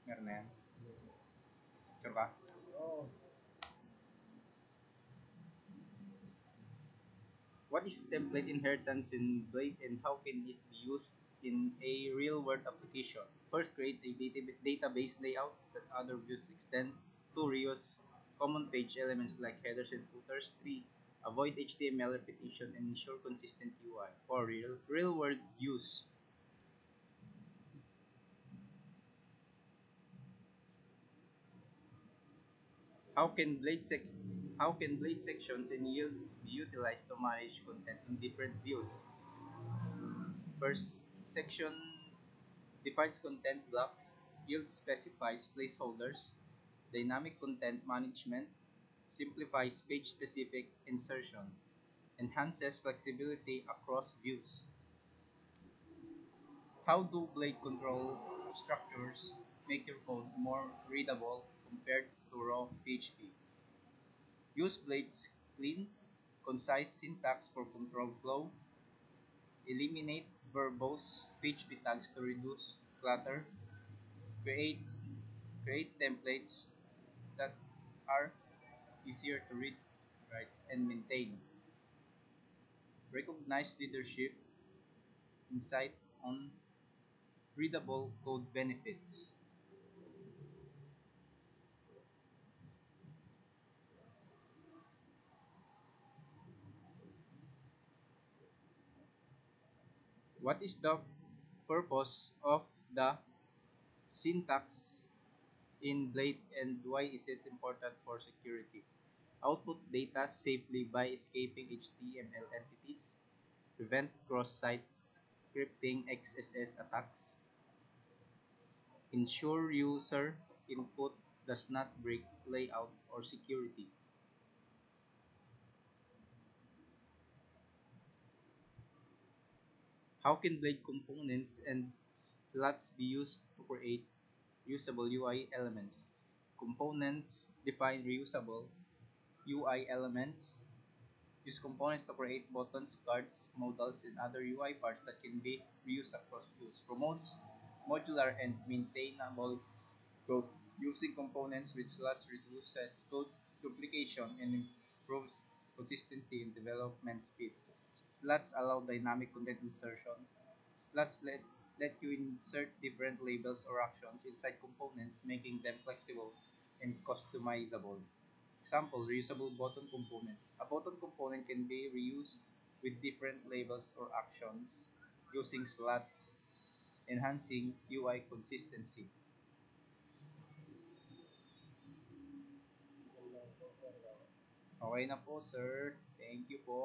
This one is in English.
Meron na yan. Sure ka? What is template inheritance in Blade and how can it be used in a real-world application? First, create a database layout that other views extend. 2. Reuse common page elements like headers and footers. 3. Avoid HTML repetition and ensure consistent UI. 4. Real-world use. How can blade sections and yields be utilized to manage content in different views? First section defines content blocks, yield specifies placeholders, dynamic content management simplifies page-specific insertion, enhances flexibility across views. How do blade control structures make your code more readable compared to raw PHP? Use Blade's clean, concise syntax for controlled flow. Eliminate verbose PHP tags to reduce clutter. Create create templates that are easier to read, write, and maintain. Recognize leadership insight on readable code benefits. What is the purpose of the syntax in Blade and why is it important for security? Output data safely by escaping HTML entities, prevent cross-site scripting XSS attacks, ensure user input does not break layout or security. How can Blade components and slots be used to create usable UI elements? Components define reusable UI elements. Use components to create buttons, cards, modals, and other UI parts that can be reused across views. Promotes modular and maintainable growth. Using components with slots reduces code duplication and improves consistency and development speed. Slots allow dynamic content insertion. Slots let you insert different labels or actions inside components, making them flexible and customizable. Example, reusable button component. A button component can be reused with different labels or actions using slots, enhancing UI consistency. Okay na po, sir. Thank you po.